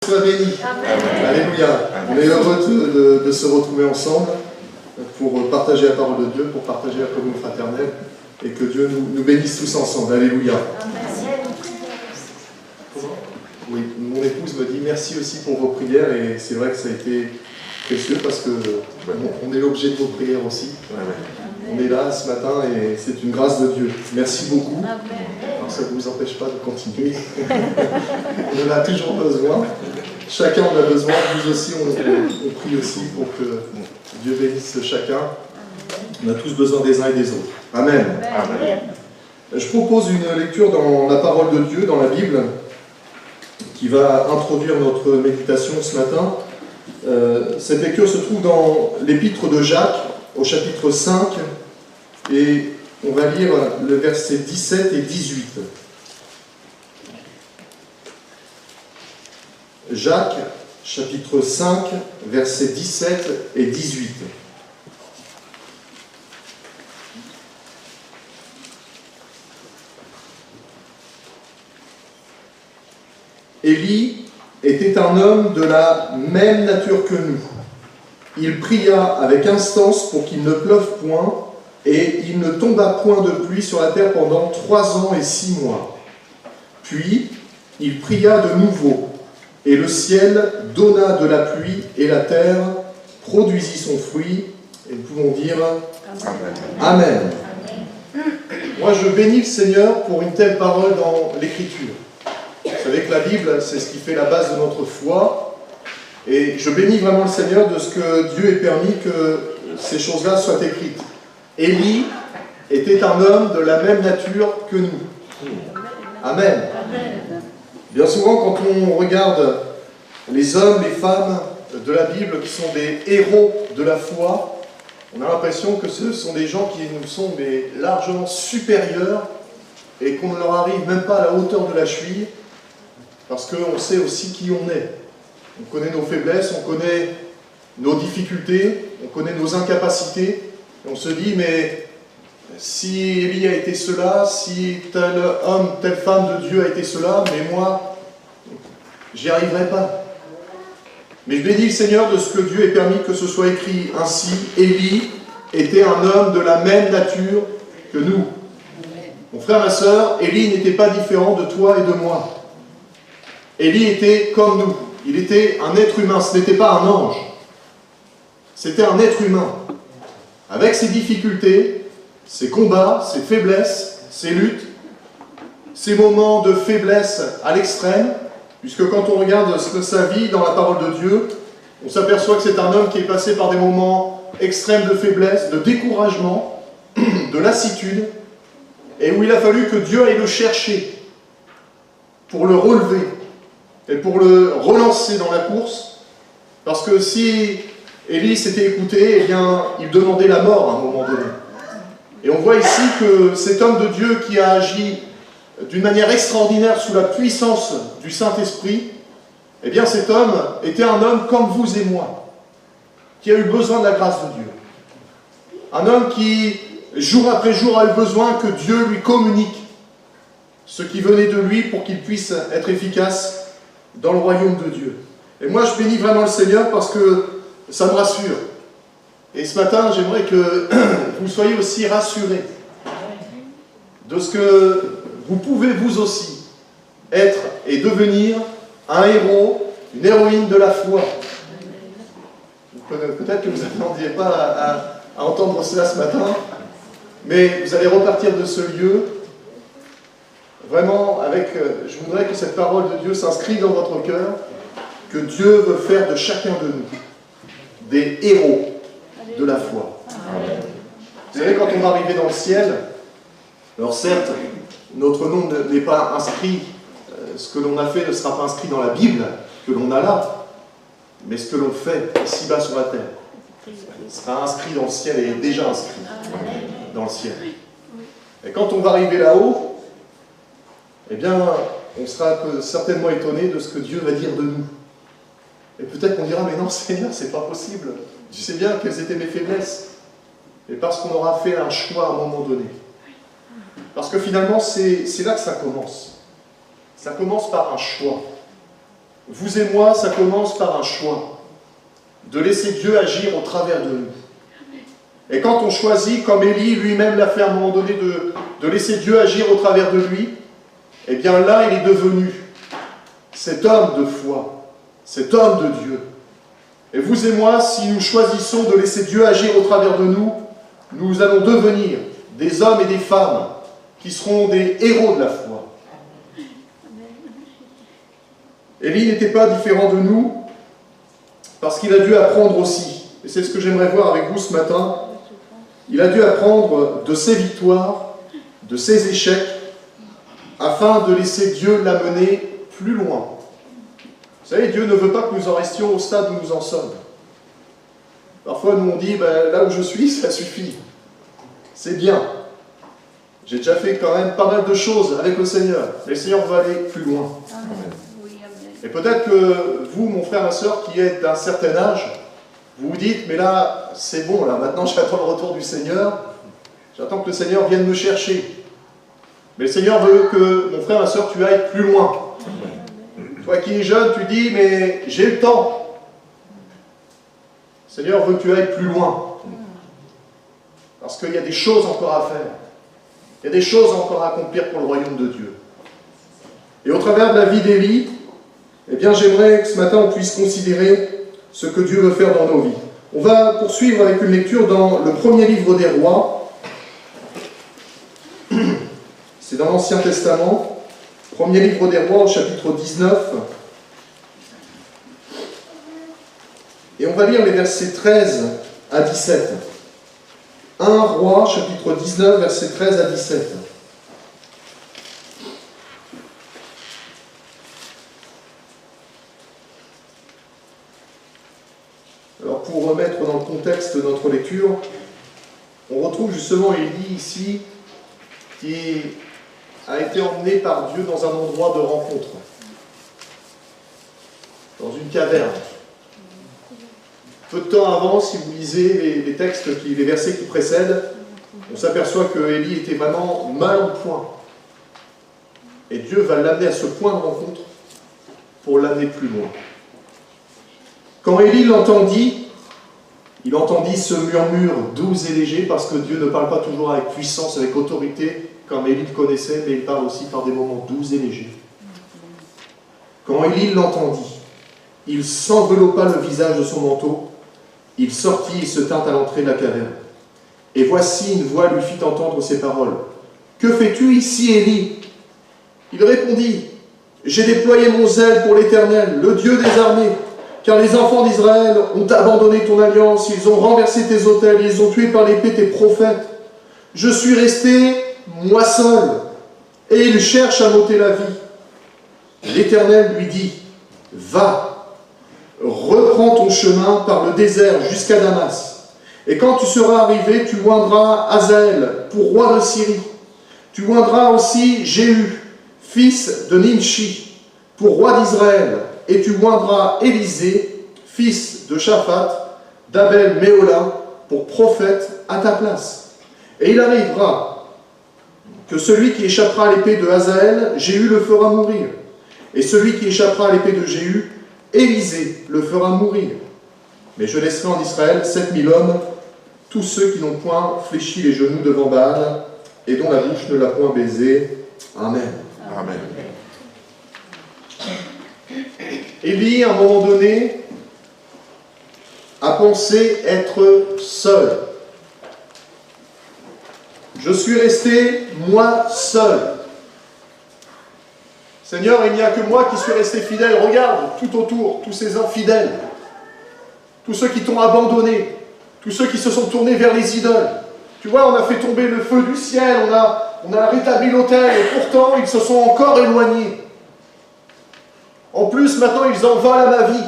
Sois béni. Amen. Alléluia. On est heureux de se retrouver ensemble pour partager la parole de Dieu, pour partager la communion fraternelle et que Dieu nous bénisse tous ensemble. Alléluia. Oui, mon épouse me dit merci aussi pour vos prières et c'est vrai que ça a été précieux parce que on est l'objet de vos prières aussi. On est là ce matin et c'est une grâce de Dieu. Merci beaucoup. Alors ça ne vous empêche pas de continuer. On en a toujours besoin. Chacun en a besoin. Vous aussi, on prie aussi pour que Dieu bénisse chacun. On a tous besoin des uns et des autres. Amen. Amen. Je propose une lecture dans la parole de Dieu, dans la Bible, qui va introduire notre méditation ce matin. Cette lecture se trouve dans l'épître de Jacques, au chapitre 5, et on va lire le verset 17 et 18. Jacques, chapitre 5, versets 17 et 18. Élie était un homme de la même nature que nous. Il pria avec instance pour qu'il ne pleuve point, et il ne tomba point de pluie sur la terre pendant 3 ans et 6 mois. Puis, il pria de nouveau, et le ciel donna de la pluie, et la terre produisit son fruit, et nous pouvons dire Amen. Amen. Moi, je bénis le Seigneur pour une telle parole dans l'Écriture. Vous savez que la Bible, c'est ce qui fait la base de notre foi, et je bénis vraiment le Seigneur de ce que Dieu ait permis que ces choses-là soient écrites. Élie était un homme de la même nature que nous. Amen. Bien souvent, quand on regarde les hommes, les femmes de la Bible qui sont des héros de la foi, on a l'impression que ce sont des gens qui nous sont largement supérieurs et qu'on ne leur arrive même pas à la hauteur de la cheville, parce qu'on sait aussi qui on est. On connaît nos faiblesses, on connaît nos difficultés, on connaît nos incapacités, et on se dit, mais si Élie a été cela, si tel homme, telle femme de Dieu a été cela, mais moi, j'y arriverai pas. Mais je bénis le Seigneur de ce que Dieu ait permis que ce soit écrit ainsi. Élie était un homme de la même nature que nous. Mon frère, ma sœur, Élie n'était pas différent de toi et de moi. Élie était comme nous. Il était un être humain, ce n'était pas un ange. C'était un être humain. Avec ses difficultés, ses combats, ses faiblesses, ses luttes, ses moments de faiblesse à l'extrême, puisque quand on regarde sa vie dans la parole de Dieu, on s'aperçoit que c'est un homme qui est passé par des moments extrêmes de faiblesse, de découragement, de lassitude, et où il a fallu que Dieu aille le chercher pour le relever et pour le relancer dans la course, parce que si Élie s'était écouté, eh bien, il demandait la mort à un moment donné. Et on voit ici que cet homme de Dieu qui a agi d'une manière extraordinaire sous la puissance du Saint-Esprit, eh bien cet homme était un homme comme vous et moi, qui a eu besoin de la grâce de Dieu. Un homme qui, jour après jour, a eu besoin que Dieu lui communique ce qui venait de lui pour qu'il puisse être efficace dans le royaume de Dieu. Et moi, je bénis vraiment le Seigneur parce que ça me rassure. Et ce matin, j'aimerais que vous soyez aussi rassurés de ce que vous pouvez vous aussi être et devenir un héros, une héroïne de la foi. Peut-être que vous n'attendiez pas à entendre cela ce matin, mais vous allez repartir de ce lieu vraiment avec... je voudrais que cette parole de Dieu s'inscrive dans votre cœur, que Dieu veut faire de chacun de nous des héros de la foi. Amen. Vous savez, quand on va arriver dans le ciel, alors certes, notre nom n'est pas inscrit, ce que l'on a fait ne sera pas inscrit dans la Bible que l'on a là, mais ce que l'on fait ici-bas sur la terre sera inscrit dans le ciel et est déjà inscrit dans le ciel. Et quand on va arriver là-haut, eh bien, on sera certainement étonné de ce que Dieu va dire de nous. Et peut-être qu'on dira, mais non Seigneur, c'est pas possible. Tu sais bien quelles étaient mes faiblesses. Et parce qu'on aura fait un choix à un moment donné. Parce que finalement, c'est là que ça commence. Ça commence par un choix. vous et moi, ça commence par un choix, de laisser Dieu agir au travers de nous. Et quand on choisit, comme Élie lui-même l'a fait à un moment donné, de laisser Dieu agir au travers de lui, eh bien là, il est devenu cet homme de foi, cet homme de Dieu. Et vous et moi, si nous choisissons de laisser Dieu agir au travers de nous, nous allons devenir des hommes et des femmes qui seront des héros de la foi. Élie n'était pas différent de nous parce qu'il a dû apprendre aussi. Et c'est ce que j'aimerais voir avec vous ce matin. Il a dû apprendre de ses victoires, de ses échecs, afin de laisser Dieu l'amener plus loin. Vous savez, Dieu ne veut pas que nous en restions au stade où nous en sommes. Parfois, nous on dit, là où je suis, ça suffit. C'est bien. J'ai déjà fait quand même pas mal de choses avec le Seigneur. Mais le Seigneur veut aller plus loin. Amen. Et peut-être que vous, mon frère, ma soeur, qui êtes d'un certain âge, vous vous dites, mais là, c'est bon, là, maintenant j'attends le retour du Seigneur. J'attends que le Seigneur vienne me chercher. Mais le Seigneur veut que, mon frère, ma soeur, tu ailles plus loin. Toi qui es jeune, tu dis, mais j'ai le temps. Le Seigneur veut que tu ailles plus loin. Parce qu'il y a des choses encore à faire. Il y a des choses encore à accomplir pour le royaume de Dieu. Et au travers de la vie d'Élie, eh bien, j'aimerais que ce matin, on puisse considérer ce que Dieu veut faire dans nos vies. On va poursuivre avec une lecture dans le premier livre des Rois. C'est dans l'Ancien Testament. Premier livre des Rois, au chapitre 19. Et on va lire les versets 13 à 17. 1 Roi, chapitre 19, versets 13 à 17. Alors, pour remettre dans le contexte de notre lecture, on retrouve justement Élie ici, qui a été emmené par Dieu dans un endroit de rencontre, dans une caverne. Peu de temps avant, si vous lisez les textes, les versets qui précèdent, on s'aperçoit que Élie était vraiment mal en point. Et Dieu va l'amener à ce point de rencontre pour l'amener plus loin. Quand Élie l'entendit, il entendit ce murmure doux et léger, parce que Dieu ne parle pas toujours avec puissance, avec autorité, comme Élie le connaissait, mais il parle aussi par des moments doux et légers. Quand Élie l'entendit, il s'enveloppa le visage de son manteau, il sortit et se tint à l'entrée de la caverne. Et voici une voix lui fit entendre ces paroles. « Que fais-tu ici, Élie » Il répondit, « J'ai déployé mon zèle pour l'Éternel, le Dieu des armées, car les enfants d'Israël ont abandonné ton alliance, ils ont renversé tes autels, ils ont tué par l'épée tes prophètes. Je suis resté, moi seul, et ils cherchent à m'ôter la vie. » L'Éternel lui dit, « Va, reprends ton chemin par le désert jusqu'à Damas. Et quand tu seras arrivé, tu oindras Hazaël pour roi de Syrie. Tu oindras aussi Jéhu, fils de Nimshi, pour roi d'Israël. Et tu oindras Élisée, fils de Shaphat, d'Abel Méhola, pour prophète à ta place. Et il arrivera que celui qui échappera à l'épée de Hazaël, Jéhu le fera mourir. Et celui qui échappera à l'épée de Jéhu, Élisée le fera mourir. Mais je laisserai en Israël 7000 hommes, tous ceux qui n'ont point fléchi les genoux devant Baal, et dont la bouche ne l'a point baisé. Amen. Amen. Élie, à un moment donné, a pensé être seul. Je suis resté, moi, seul. Seigneur, il n'y a que moi qui suis resté fidèle. Regarde tout autour, tous ces infidèles, tous ceux qui t'ont abandonné, tous ceux qui se sont tournés vers les idoles. Tu vois, on a fait tomber le feu du ciel, on a rétabli l'autel, et pourtant, ils se sont encore éloignés. En plus, maintenant, ils en veulent à ma vie.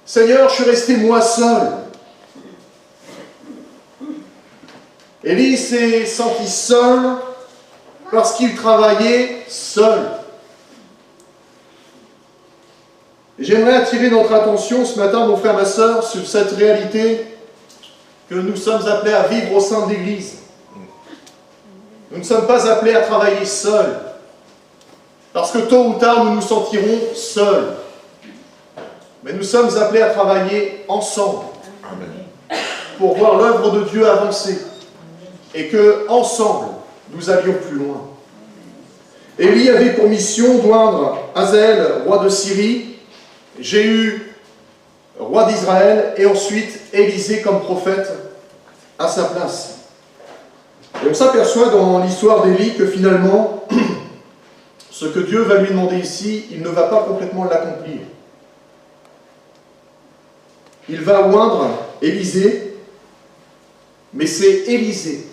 Seigneur, je suis resté moi seul. Élie s'est senti seul parce qu'il travaillait seul. J'aimerais attirer notre attention ce matin, mon frère, ma soeur, sur cette réalité que nous sommes appelés à vivre au sein de l'Église. Nous ne sommes pas appelés à travailler seuls, parce que tôt ou tard, nous nous sentirons seuls. mais nous sommes appelés à travailler ensemble Amen. pour voir l'œuvre de Dieu avancer et que, ensemble, nous allions plus loin. Élie avait pour mission d'oindre Hazaël, roi de Syrie, Jéhu, roi d'Israël, et ensuite Élisée comme prophète à sa place. Et on s'aperçoit dans l'histoire d'Élie que finalement, ce que Dieu va lui demander ici, il ne va pas complètement l'accomplir. Il va oindre Élisée, mais c'est Élisée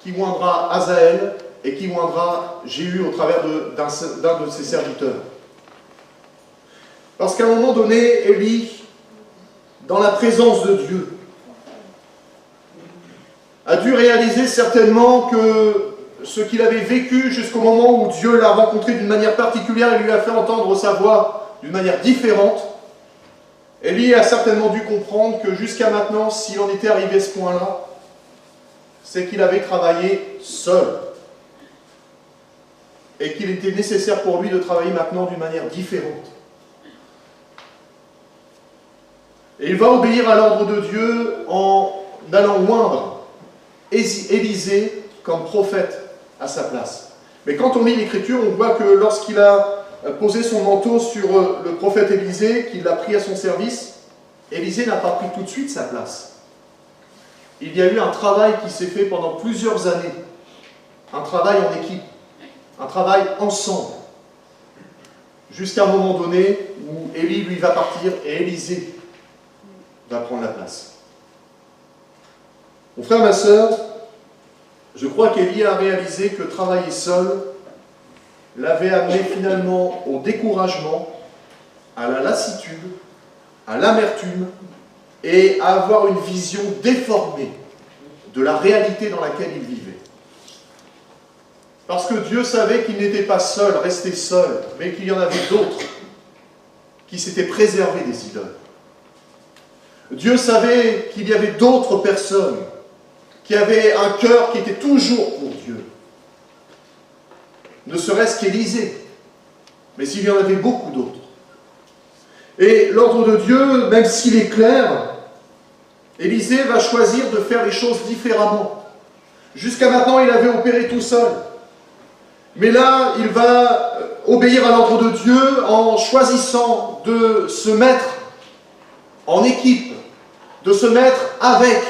qui oindra Hazaël et qui oindra Jéhu au travers d'un de ses serviteurs. Parce qu'à un moment donné, Élie, dans la présence de Dieu, a dû réaliser certainement que ce qu'il avait vécu jusqu'au moment où Dieu l'a rencontré d'une manière particulière et lui a fait entendre sa voix d'une manière différente, Élie a certainement dû comprendre que jusqu'à maintenant, s'il en était arrivé à ce point-là, c'est qu'il avait travaillé seul. Et qu'il était nécessaire pour lui de travailler maintenant d'une manière différente. Et il va obéir à l'ordre de Dieu en allant oindre Élisée comme prophète à sa place. Mais quand on lit l'Écriture, on voit que lorsqu'il a posé son manteau sur le prophète Élisée, qu'il l'a pris à son service, Élisée n'a pas pris tout de suite sa place. Il y a eu un travail qui s'est fait pendant plusieurs années, un travail en équipe, un travail ensemble, jusqu'à un moment donné où Élie lui va partir et Élisée va prendre la place. Mon frère, ma sœur, je crois qu'Élie a réalisé que travailler seul l'avait amené finalement au découragement, à la lassitude, à l'amertume et à avoir une vision déformée de la réalité dans laquelle il vivait. Parce que Dieu savait qu'il n'était pas seul, resté seul, mais qu'il y en avait d'autres qui s'étaient préservés des idoles. Dieu savait qu'il y avait d'autres personnes qui avaient un cœur qui était toujours pour Dieu. Ne serait-ce qu'Élisée, mais il y en avait beaucoup d'autres. Et l'ordre de Dieu, même s'il est clair, Élisée va choisir de faire les choses différemment. Jusqu'à maintenant, il avait opéré tout seul. Mais là, il va obéir à l'ordre de Dieu en choisissant de se mettre en équipe, de se mettre avec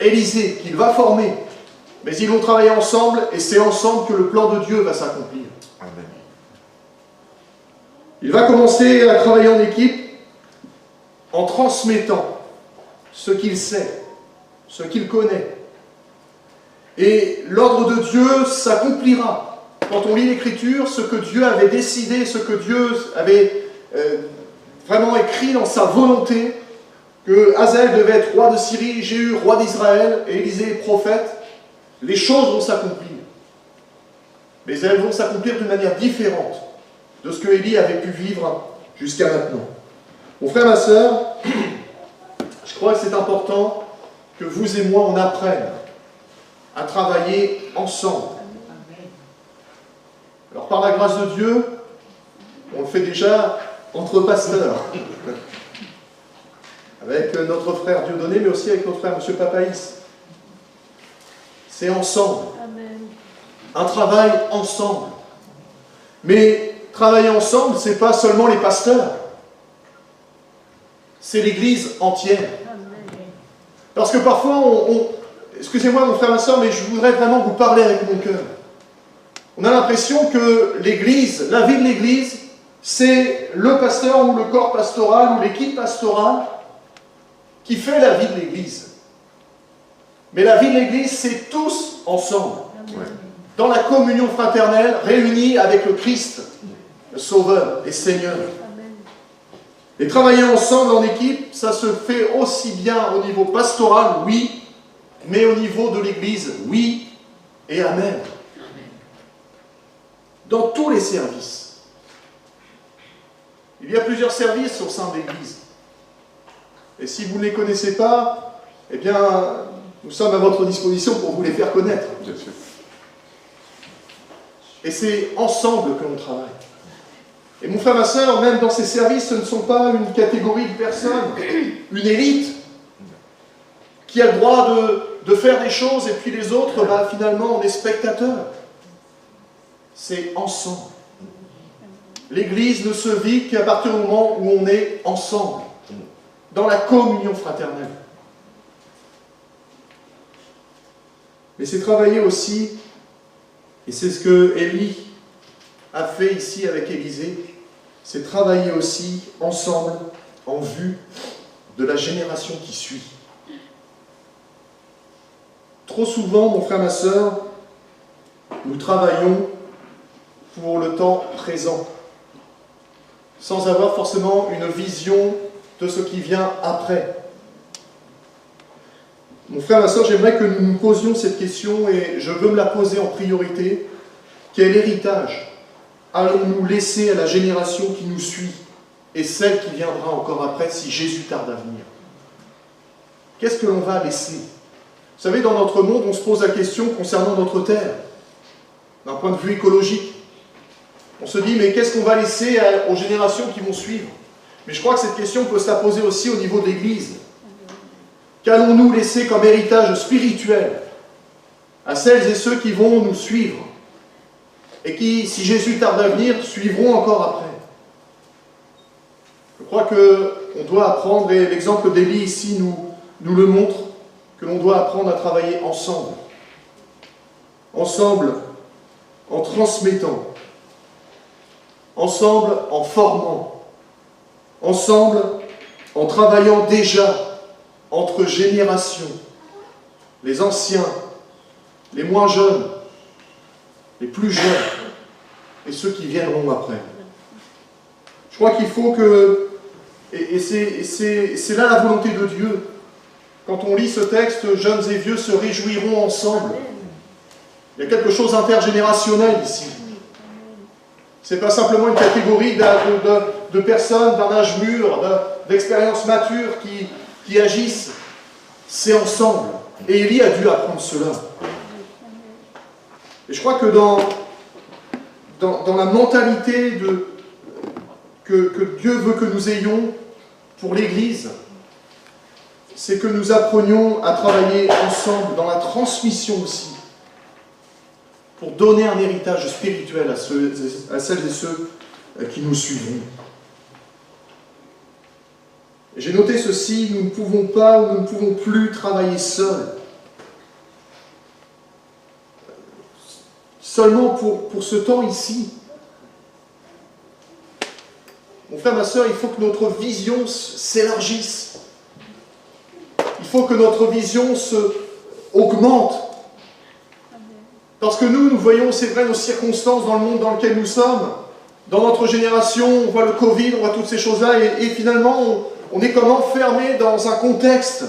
Élisée, qu'il va former. Mais ils vont travailler ensemble, et c'est ensemble que le plan de Dieu va s'accomplir. Amen. Il va commencer à travailler en équipe en transmettant ce qu'il sait, ce qu'il connaît. Et l'ordre de Dieu s'accomplira. Quand on lit l'Écriture, ce que Dieu avait décidé, ce que Dieu avait vraiment écrit dans sa volonté, que Hazaël devait être roi de Syrie, Jéhu roi d'Israël, et Élisée prophète, les choses vont s'accomplir. Mais elles vont s'accomplir d'une manière différente de ce que Élie avait pu vivre jusqu'à maintenant. Mon frère, ma sœur, je crois que c'est important que vous et moi, on apprenne à travailler ensemble. Alors, par la grâce de Dieu, on le fait déjà entre pasteurs. Avec notre frère Dieudonné, mais aussi avec notre frère M. Papaïs. C'est ensemble. Amen. Un travail ensemble. Mais travailler ensemble, ce n'est pas seulement les pasteurs. C'est l'Église entière. Amen. Parce que parfois, excusez-moi mon frère, ma soeur, mais je voudrais vraiment vous parler avec mon cœur. On a l'impression que l'Église, la vie de l'Église, c'est le pasteur ou le corps pastoral ou l'équipe pastorale qui fait la vie de l'Église. Mais la vie de l'Église, c'est tous ensemble, dans la communion fraternelle, réunis avec le Christ, le Sauveur et Seigneur. Amen. Et travailler ensemble en équipe, ça se fait aussi bien au niveau pastoral, oui, mais au niveau de l'Église, oui et amen. Dans tous les services. Il y a plusieurs services au sein de l'Église. Et si vous ne les connaissez pas, eh bien, nous sommes à votre disposition pour vous les faire connaître. Bien sûr. Et c'est ensemble que l'on travaille. Et mon frère, ma soeur, même dans ces services, ce ne sont pas une catégorie de personnes, une élite, qui a le droit de faire des choses, et puis les autres, finalement, on est spectateurs. C'est ensemble. L'Église ne se vit qu'à partir du moment où on est ensemble, dans la communion fraternelle. Mais c'est travailler aussi, et c'est ce que Élie a fait ici avec Élisée, c'est travailler aussi ensemble en vue de la génération qui suit. Trop souvent, mon frère, ma soeur, nous travaillons pour le temps présent, sans avoir forcément une vision de ce qui vient après. Mon frère, ma soeur, j'aimerais que nous nous posions cette question, et je veux me la poser en priorité. Quel héritage allons-nous laisser à la génération qui nous suit et celle qui viendra encore après si Jésus tarde à venir? Qu'est-ce que l'on va laisser? Vous savez, dans notre monde, on se pose la question concernant notre terre, d'un point de vue écologique. On se dit, mais qu'est-ce qu'on va laisser aux générations qui vont suivre? Mais je crois que cette question peut se la poser aussi au niveau de l'Église. Qu'allons-nous laisser comme héritage spirituel à celles et ceux qui vont nous suivre et qui, si Jésus tarde à venir, suivront encore après? Je crois qu'on doit apprendre, et l'exemple d'Élie ici nous le montre, que l'on doit apprendre à travailler ensemble. Ensemble en transmettant. Ensemble en formant. Ensemble en travaillant déjà entre générations, les anciens, les moins jeunes, les plus jeunes, et ceux qui viendront après. Je crois qu'il faut que, et c'est là la volonté de Dieu, quand on lit ce texte, jeunes et vieux se réjouiront ensemble. Il y a quelque chose d'intergénérationnel ici. Ce n'est pas simplement une catégorie de personnes d'un âge mûr, d'expérience mature qui agissent. C'est ensemble. Et Élie a dû apprendre cela. Et je crois que dans la mentalité que Dieu veut que nous ayons pour l'Église, c'est que nous apprenions à travailler ensemble dans la transmission aussi, pour donner un héritage spirituel à celles et ceux qui nous suivront. J'ai noté ceci, nous ne pouvons pas ou nous ne pouvons plus travailler seuls. Seulement pour ce temps ici. Mon frère, ma soeur, il faut que notre vision s'élargisse. Il faut que notre vision augmente. Parce que nous voyons, c'est vrai, nos circonstances dans le monde dans lequel nous sommes. Dans notre génération, on voit le Covid, on voit toutes ces choses-là, et finalement, on est comme enfermé dans un contexte.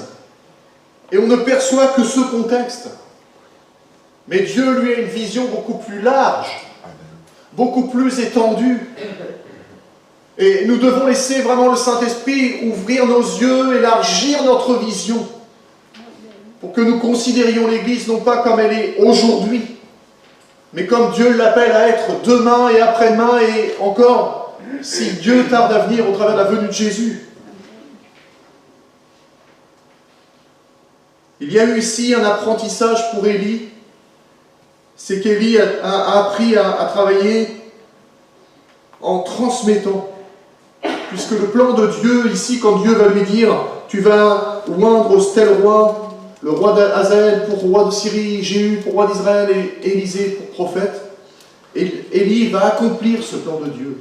Et on ne perçoit que ce contexte. Mais Dieu, lui, a une vision beaucoup plus large, beaucoup plus étendue. Et nous devons laisser vraiment le Saint-Esprit ouvrir nos yeux, élargir notre vision, pour que nous considérions l'Église non pas comme elle est aujourd'hui, mais comme Dieu l'appelle à être demain et après-demain, et encore, si Dieu tarde à venir au travers de la venue de Jésus. Il y a eu ici un apprentissage pour Élie, c'est qu'Élie a appris à travailler en transmettant. Puisque le plan de Dieu, ici, quand Dieu va lui dire « Tu vas oindre tel roi, le roi d'Hazaël pour roi de Syrie, Jéhu pour roi d'Israël et Élisée pour prophète », Élie va accomplir ce plan de Dieu.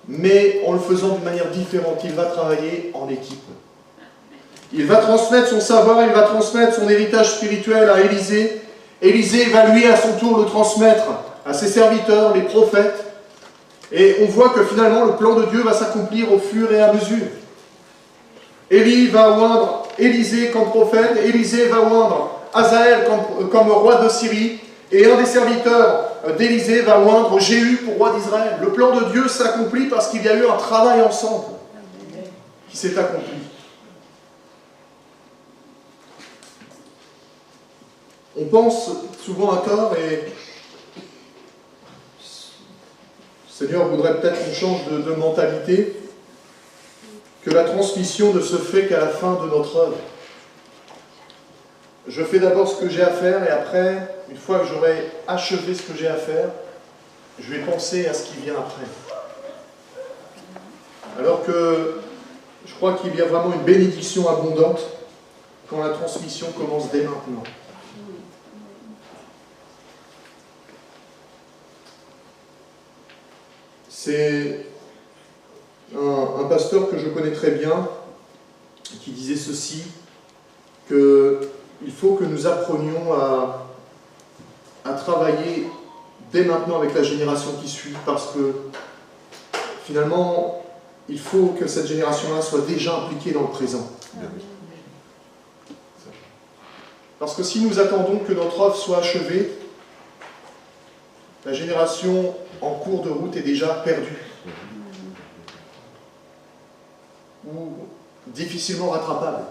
Mais en le faisant d'une manière différente, il va travailler en équipe. Il va transmettre son savoir, il va transmettre son héritage spirituel à Élisée. Élisée va lui, à son tour, le transmettre à ses serviteurs, les prophètes. Et on voit que finalement, le plan de Dieu va s'accomplir au fur et à mesure. Élie va oindre Élisée comme prophète, Élisée va oindre Hazaël comme roi de Syrie, et un des serviteurs d'Élisée va oindre Jéhu pour roi d'Israël. Le plan de Dieu s'accomplit parce qu'il y a eu un travail ensemble qui s'est accompli. On pense souvent à tort, et Seigneur voudrait peut-être qu'on change de mentalité, que la transmission ne se fait qu'à la fin de notre œuvre. Je fais d'abord ce que j'ai à faire et après, une fois que j'aurai achevé ce que j'ai à faire, je vais penser à ce qui vient après. Alors que je crois qu'il y a vraiment une bénédiction abondante quand la transmission commence dès maintenant. C'est un pasteur que je connais très bien qui disait ceci, qu'il faut que nous apprenions à travailler dès maintenant avec la génération qui suit, parce que finalement, il faut que cette génération-là soit déjà impliquée dans le présent. Parce que si nous attendons que notre œuvre soit achevée, la génération en cours de route est déjà perdue. Ou difficilement rattrapable.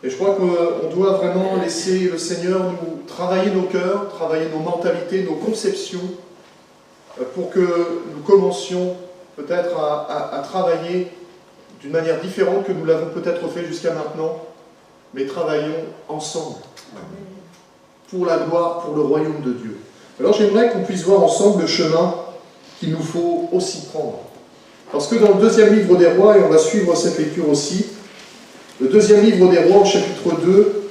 Et je crois qu'on doit vraiment laisser le Seigneur nous travailler nos cœurs, travailler nos mentalités, nos conceptions, pour que nous commencions peut-être à travailler d'une manière différente que nous l'avons peut-être fait jusqu'à maintenant, mais travaillons ensemble, pour la gloire, pour le royaume de Dieu. Alors j'aimerais qu'on puisse voir ensemble le chemin qu'il nous faut aussi prendre. Parce que dans le deuxième livre des Rois, et on va suivre cette lecture aussi, le deuxième livre des Rois, au chapitre 2,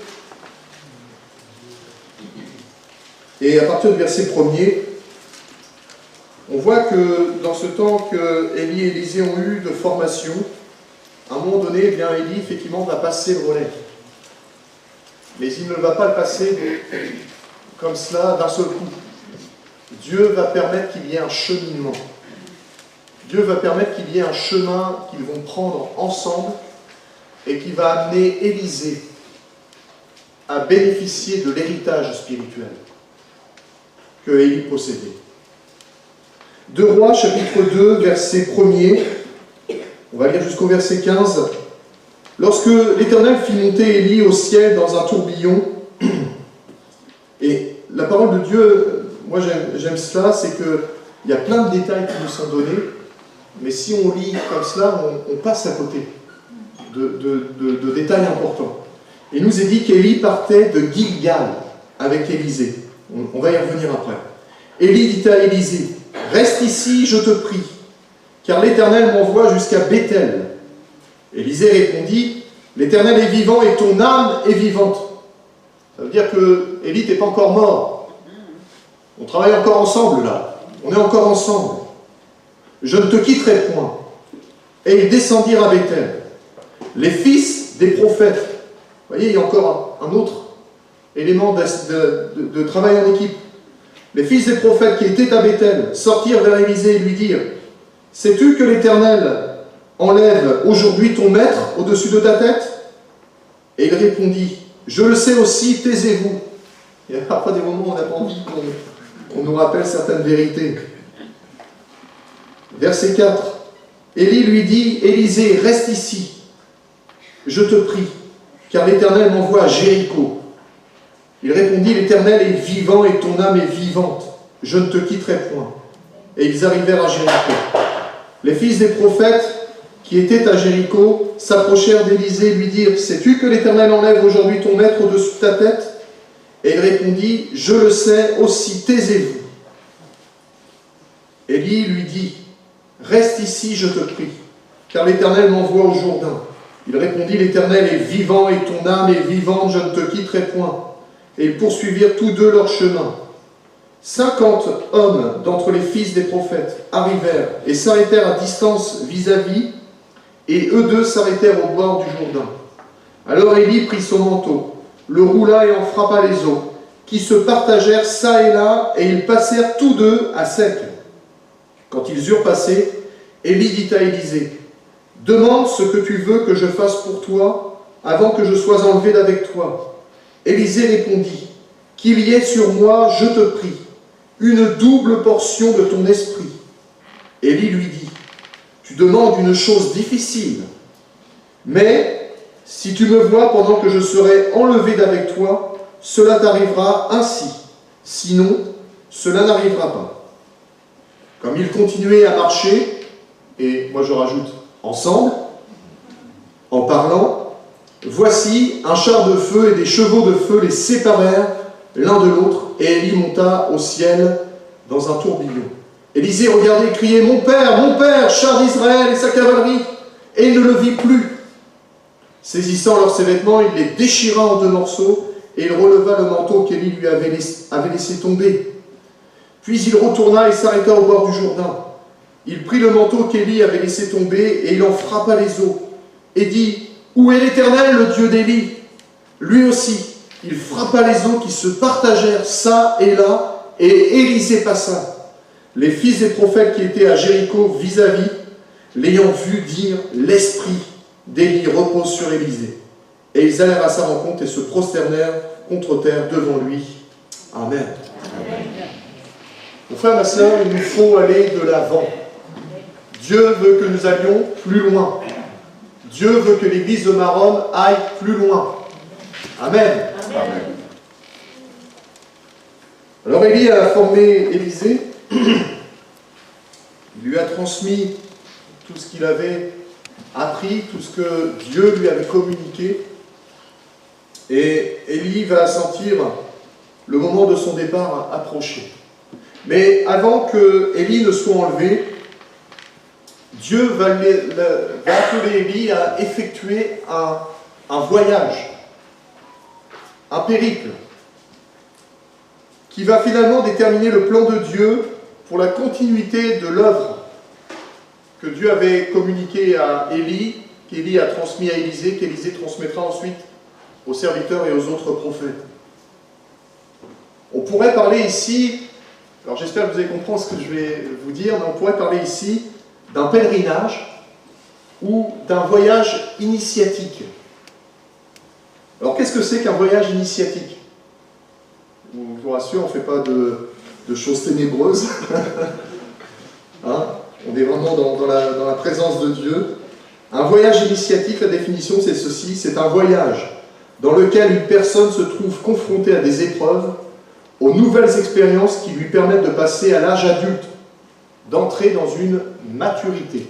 et à partir du verset 1er, on voit que dans ce temps que Élie et Élisée ont eu de formation, à un moment donné, eh bien, Élie, effectivement, va passer le relais. Mais il ne va pas le passer comme cela d'un seul coup. Dieu va permettre qu'il y ait un cheminement. Dieu va permettre qu'il y ait un chemin qu'ils vont prendre ensemble et qui va amener Élisée à bénéficier de l'héritage spirituel que Élie possédait. 2 Rois, chapitre 2, verset 1er, on va lire jusqu'au verset 15. Lorsque l'Éternel fit monter Élie au ciel dans un tourbillon, et la parole de Dieu, moi j'aime cela, c'est qu'il y a plein de détails qui nous sont donnés, mais si on lit comme cela, on passe à côté de détails importants. Il nous est dit qu'Élie partait de Gilgal avec Élisée. On va y revenir après. Élie dit à Élisée, « Reste ici, je te prie, car l'Éternel m'envoie jusqu'à Béthel. » Élisée répondit, « L'Éternel est vivant et ton âme est vivante. » Ça veut dire que Élie n'est pas encore mort. On travaille encore ensemble là. On est encore ensemble. « Je ne te quitterai point. » Et ils descendirent à Béthel. Les fils des prophètes, vous voyez, il y a encore un autre élément de travail en équipe. Les fils des prophètes qui étaient à Béthel sortirent vers Élisée et lui dirent, « Sais-tu que l'Éternel enlève aujourd'hui ton maître au-dessus de ta tête ?» Et il répondit, « Je le sais aussi, taisez-vous. » Il y a parfois des moments où on n'a pas envie qu'on nous rappelle certaines vérités. Verset 4. Élie lui dit, « Élisée, reste ici, je te prie, car l'Éternel m'envoie à Jéricho. » Il répondit, « L'Éternel est vivant et ton âme est vivante. Je ne te quitterai point. » Et ils arrivèrent à Jéricho. Les fils des prophètes qui étaient à Jéricho s'approchèrent d'Élisée et lui dirent, « Sais-tu que l'Éternel enlève aujourd'hui ton maître au-dessus de ta tête ?» Et il répondit, « Je le sais aussi, taisez-vous. » Élie lui dit, « Reste ici, je te prie, car l'Éternel m'envoie au Jourdain. » Il répondit, « L'Éternel est vivant et ton âme est vivante, je ne te quitterai point. » Et ils poursuivirent tous deux leur chemin. 50 hommes d'entre les fils des prophètes arrivèrent et s'arrêtèrent à distance vis-à-vis, et eux deux s'arrêtèrent au bord du Jourdain. Alors Élie prit son manteau, le roula et en frappa les eaux, qui se partagèrent çà et là, et ils passèrent tous deux à sec. Quand ils eurent passé, Élie dit à Élisée, « Demande ce que tu veux que je fasse pour toi, avant que je sois enlevé d'avec toi. » Élisée répondit, « Qu'il y ait sur moi, je te prie, une double portion de ton esprit. » Élie lui dit, « Tu demandes une chose difficile, mais si tu me vois pendant que je serai enlevé d'avec toi, cela t'arrivera ainsi. Sinon, cela n'arrivera pas. Comme ils continuaient à marcher, et moi je rajoute ensemble, en parlant, voici un char de feu et des chevaux de feu les séparèrent l'un de l'autre, et Élie monta au ciel dans un tourbillon. Élisée regardait et criait, mon père, char d'Israël et sa cavalerie, et il ne le vit plus. Saisissant alors ses vêtements, il les déchira en 2 morceaux, et il releva le manteau qu'Élie lui avait laissé tomber. Puis il retourna et s'arrêta au bord du Jourdain. Il prit le manteau qu'Élie avait laissé tomber, et il en frappa les os, et dit, où est l'Éternel, le Dieu d'Élie? Lui aussi, il frappa les os qui se partagèrent ça et là, et Élisée passa. Les fils des prophètes qui étaient à Jéricho vis-à-vis, l'ayant vu, dire, l'esprit d'Élie repose sur Élisée. Et ils allèrent à sa rencontre et se prosternèrent contre terre devant lui. Amen. Amen. Mon frère, ma soeur, il nous faut aller de l'avant. Dieu veut que nous allions plus loin. Dieu veut que l'église de Marom aille plus loin. Amen. Amen. Alors Élie a formé Élisée. Il lui a transmis tout ce qu'il avait appris, tout ce que Dieu lui avait communiqué. Et Élie va sentir le moment de son départ approcher. Mais avant que Élie ne soit enlevé, Dieu va appeler Élie à effectuer un voyage, un périple, qui va finalement déterminer le plan de Dieu pour la continuité de l'œuvre que Dieu avait communiquée à Élie, qu'Élie a transmis à Élisée, qu'Élisée transmettra ensuite aux serviteurs et aux autres prophètes. On pourrait parler ici, alors j'espère que vous allez comprendre ce que je vais vous dire, mais on pourrait parler ici d'un pèlerinage ou d'un voyage initiatique. Alors qu'est-ce que c'est qu'un voyage initiatique? Je vous rassure, on ne fait pas de choses ténébreuses. Hein? On est vraiment dans la présence de Dieu. Un voyage initiatique, la définition c'est ceci, c'est un voyage dans lequel une personne se trouve confrontée à des épreuves, aux nouvelles expériences qui lui permettent de passer à l'âge adulte, d'entrer dans une maturité.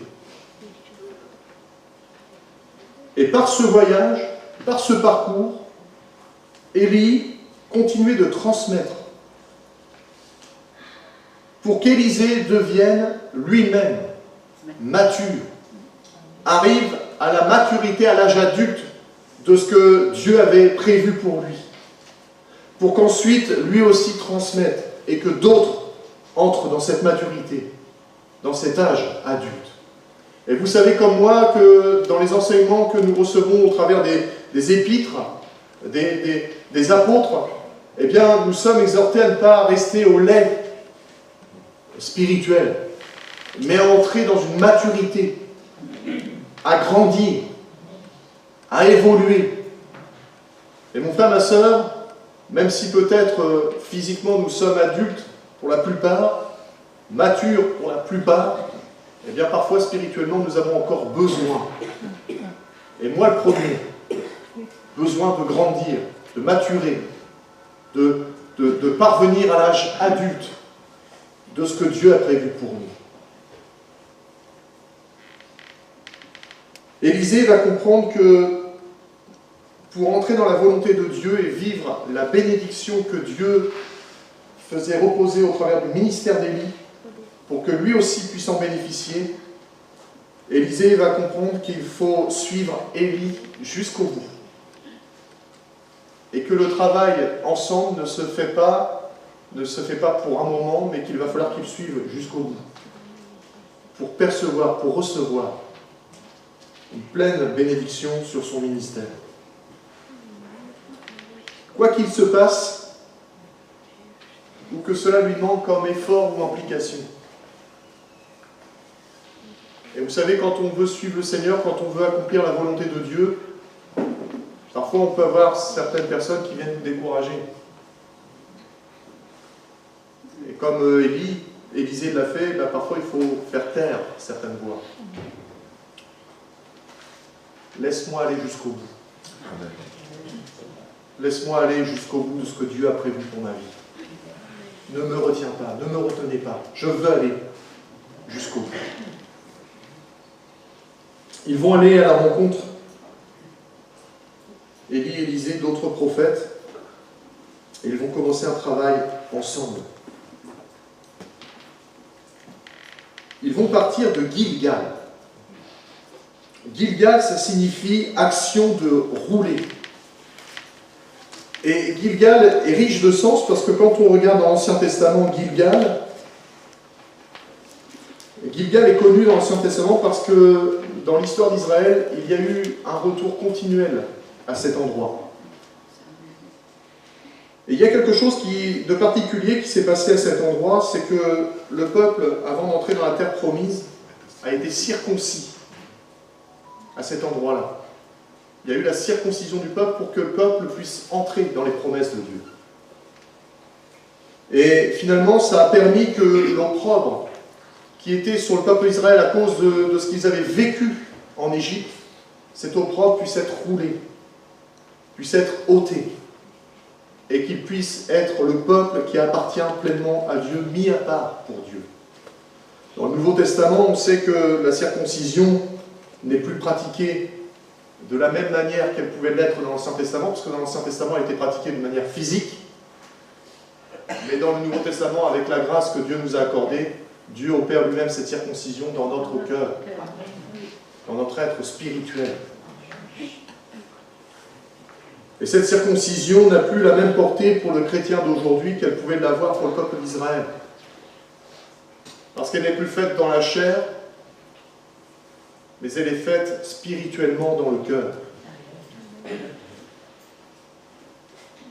Et par ce voyage, par ce parcours, Élie continuait de transmettre pour qu'Élisée devienne lui-même mature, arrive à la maturité, à l'âge adulte de ce que Dieu avait prévu pour lui, pour qu'ensuite lui aussi transmette et que d'autres entrent dans cette maturité, dans cet âge adulte. Et vous savez comme moi que dans les enseignements que nous recevons au travers des épîtres, des apôtres, eh bien nous sommes exhortés à ne pas rester au lait spirituel, mais à entrer dans une maturité, à grandir, à évoluer. Et mon frère, ma soeur, même si peut-être physiquement nous sommes adultes pour la plupart, matures pour la plupart, eh bien parfois spirituellement nous avons encore besoin, et moi le premier, besoin de grandir, de maturer, de parvenir à l'âge adulte de ce que Dieu a prévu pour nous. Élisée va comprendre que pour entrer dans la volonté de Dieu et vivre la bénédiction que Dieu faisait reposer au travers du ministère d'Élie, pour que lui aussi puisse en bénéficier, Élisée va comprendre qu'il faut suivre Élie jusqu'au bout. Et que le travail ensemble ne se fait pas pour un moment, mais qu'il va falloir qu'il suive jusqu'au bout. Pour percevoir, pour recevoir une pleine bénédiction sur son ministère. Quoi qu'il se passe, ou que cela lui manque comme effort ou implication. Et vous savez, quand on veut suivre le Seigneur, quand on veut accomplir la volonté de Dieu, parfois on peut avoir certaines personnes qui viennent nous décourager. Et comme Élisée l'a fait, ben parfois il faut faire taire certaines voix. Laisse-moi aller jusqu'au bout. Laisse-moi aller jusqu'au bout de ce que Dieu a prévu pour ma vie. ne me retiens pas, ne me retenez pas. Je veux aller jusqu'au bout. Ils vont aller à la rencontre. Élie, Élisée, d'autres prophètes. Et ils vont commencer un travail ensemble. Ils vont partir de Gilgal. Gilgal, ça signifie action de rouler. Et Gilgal est riche de sens parce que quand on regarde dans l'Ancien Testament Gilgal est connu dans l'Ancien Testament parce que dans l'histoire d'Israël, il y a eu un retour continuel à cet endroit. Et il y a quelque chose de particulier qui s'est passé à cet endroit, c'est que le peuple, avant d'entrer dans la terre promise, a été circoncis à cet endroit-là. Il y a eu la circoncision du peuple pour que le peuple puisse entrer dans les promesses de Dieu. Et finalement, ça a permis que l'opprobre qui était sur le peuple d'Israël à cause de ce qu'ils avaient vécu en Égypte, cet opprobre puisse être roulé, puisse être ôté, et qu'il puisse être le peuple qui appartient pleinement à Dieu, mis à part pour Dieu. Dans le Nouveau Testament, on sait que la circoncision n'est plus pratiquée de la même manière qu'elle pouvait l'être dans l'Ancien Testament, parce que dans l'Ancien Testament, elle était pratiquée de manière physique, mais dans le Nouveau Testament, avec la grâce que Dieu nous a accordée, Dieu opère lui-même cette circoncision dans notre cœur, dans notre être spirituel. Et cette circoncision n'a plus la même portée pour le chrétien d'aujourd'hui qu'elle pouvait l'avoir pour le peuple d'Israël. Parce qu'elle n'est plus faite dans la chair, mais elle est faite spirituellement dans le cœur.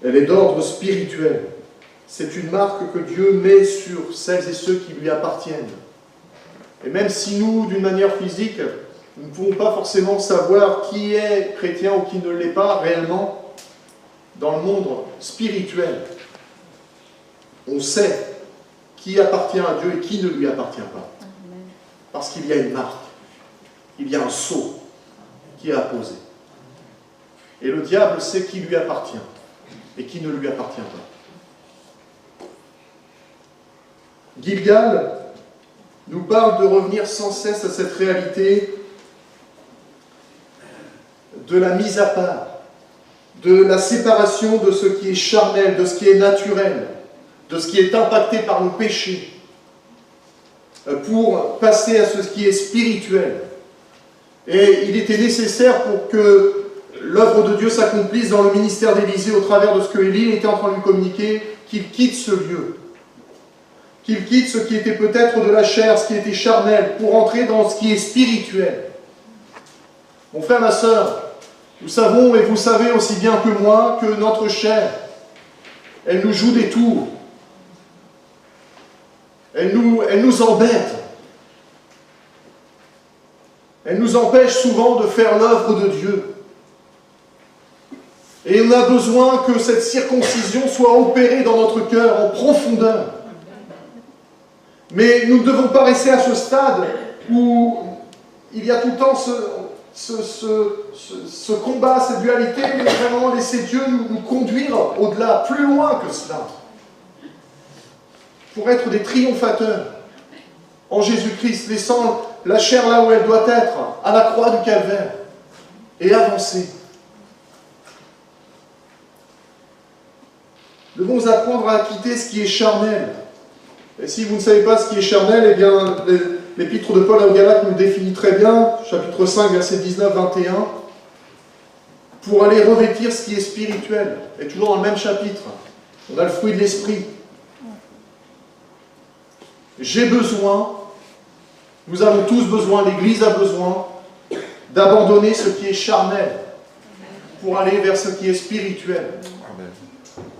Elle est d'ordre spirituel. C'est une marque que Dieu met sur celles et ceux qui lui appartiennent. Et même si nous, d'une manière physique, nous ne pouvons pas forcément savoir qui est chrétien ou qui ne l'est pas réellement, dans le monde spirituel, on sait qui appartient à Dieu et qui ne lui appartient pas. Parce qu'il y a une marque, il y a un sceau qui est apposé. Et le diable sait qui lui appartient et qui ne lui appartient pas. Gilgal nous parle de revenir sans cesse à cette réalité de la mise à part, de la séparation de ce qui est charnel, de ce qui est naturel, de ce qui est impacté par le péché, pour passer à ce qui est spirituel. Et il était nécessaire pour que l'œuvre de Dieu s'accomplisse dans le ministère d'Élisée au travers de ce que Élie était en train de lui communiquer, qu'il quitte ce lieu, qu'il quitte ce qui était peut-être de la chair, ce qui était charnel, pour entrer dans ce qui est spirituel. Mon frère, ma sœur, nous savons et vous savez aussi bien que moi que notre chair, elle nous joue des tours. Elle nous embête. Elle nous empêche souvent de faire l'œuvre de Dieu. Et on a besoin que cette circoncision soit opérée dans notre cœur en profondeur. Mais nous ne devons pas rester à ce stade où il y a tout le temps ce combat, cette dualité, mais vraiment laisser Dieu nous conduire au-delà, plus loin que cela, pour être des triomphateurs en Jésus-Christ, laissant la chair là où elle doit être, à la croix du calvaire, et avancer. Nous devons apprendre à quitter ce qui est charnel. Et si vous ne savez pas ce qui est charnel, eh bien, l'épître de Paul aux Galates nous définit très bien, chapitre 5, verset 19-21, pour aller revêtir ce qui est spirituel. Et toujours dans le même chapitre, on a le fruit de l'esprit. J'ai besoin, nous avons tous besoin, l'Église a besoin, d'abandonner ce qui est charnel pour aller vers ce qui est spirituel.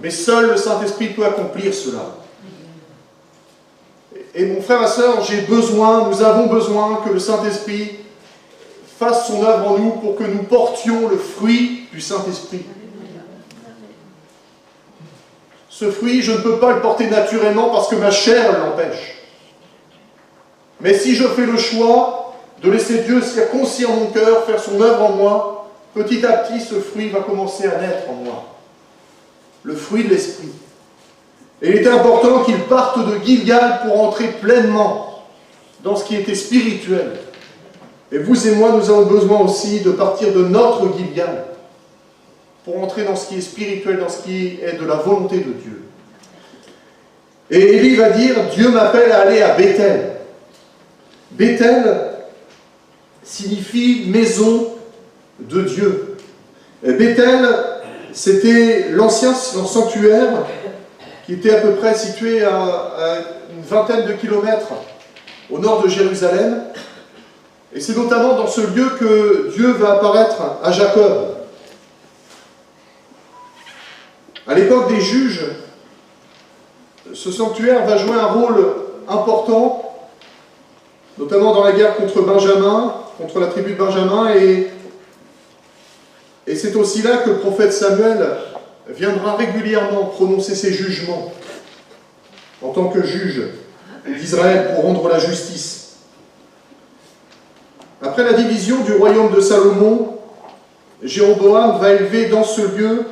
Mais seul le Saint-Esprit peut accomplir cela. Et mon frère, ma sœur, nous avons besoin que le Saint-Esprit fasse son œuvre en nous pour que nous portions le fruit du Saint-Esprit. Ce fruit, je ne peux pas le porter naturellement parce que ma chair l'empêche. Mais si je fais le choix de laisser Dieu circoncire mon cœur, faire son œuvre en moi, petit à petit, ce fruit va commencer à naître en moi. Le fruit de l'Esprit. Et il était important qu'ils partent de Gilgal pour entrer pleinement dans ce qui était spirituel. Et vous et moi, nous avons besoin aussi de partir de notre Gilgal pour entrer dans ce qui est spirituel, dans ce qui est de la volonté de Dieu. Et Élie va dire, Dieu m'appelle à aller à Béthel. Béthel signifie maison de Dieu. Et Béthel, c'était l'ancien sanctuaire qui était à peu près situé à une vingtaine de kilomètres au nord de Jérusalem. Et c'est notamment dans ce lieu que Dieu va apparaître à Jacob. À l'époque des juges, ce sanctuaire va jouer un rôle important, notamment dans la guerre contre Benjamin, contre la tribu de Benjamin, et c'est aussi là que le prophète Samuel viendra régulièrement prononcer ses jugements en tant que juge d'Israël pour rendre la justice. Après la division du royaume de Salomon, Jéroboam va élever dans ce lieu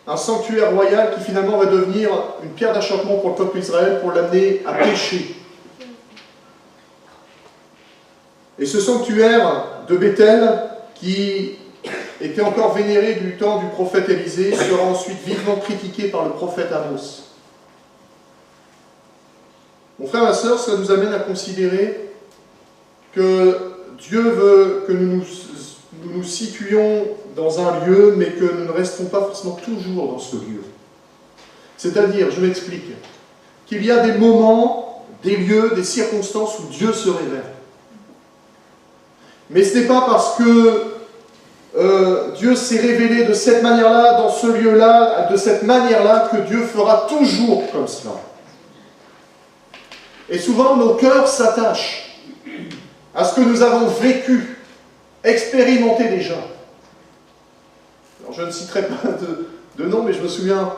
un sanctuaire royal qui finalement va devenir une pierre d'achoppement pour le peuple d'Israël pour l'amener à pécher. Et ce sanctuaire de Béthel, qui était encore vénéré du temps du prophète Élisée, sera ensuite vivement critiqué par le prophète Amos. Mon frère, ma sœur, ça nous amène à considérer que Dieu veut que nous nous situions dans un lieu, mais que nous ne restons pas forcément toujours dans ce lieu. C'est-à-dire, je m'explique, qu'il y a des moments, des lieux, des circonstances où Dieu se révèle. Mais ce n'est pas parce que Dieu s'est révélé de cette manière-là, dans ce lieu-là, de cette manière-là, que Dieu fera toujours comme cela. Et souvent, nos cœurs s'attachent à ce que nous avons vécu, expérimenté déjà. Alors, je ne citerai pas de nom, mais je me souviens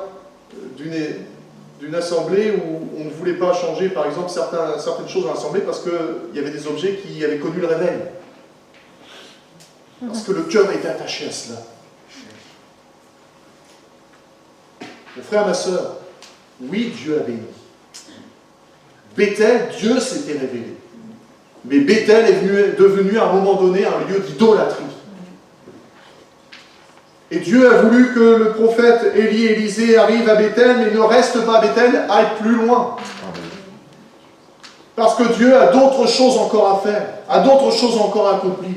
d'une assemblée où on ne voulait pas changer, par exemple, certaines choses dans l'assemblée parce qu'il y avait des objets qui avaient connu le réveil. Parce que le cœur était attaché à cela. Mon frère, ma sœur, oui, Dieu a béni. Béthel, Dieu s'était révélé. Mais Béthel est devenu à un moment donné un lieu d'idolâtrie. Et Dieu a voulu que le prophète Élie et Élisée arrivent à Béthel, mais ne reste pas à Béthel, aille plus loin. Parce que Dieu a d'autres choses encore à faire, a d'autres choses encore à accomplir.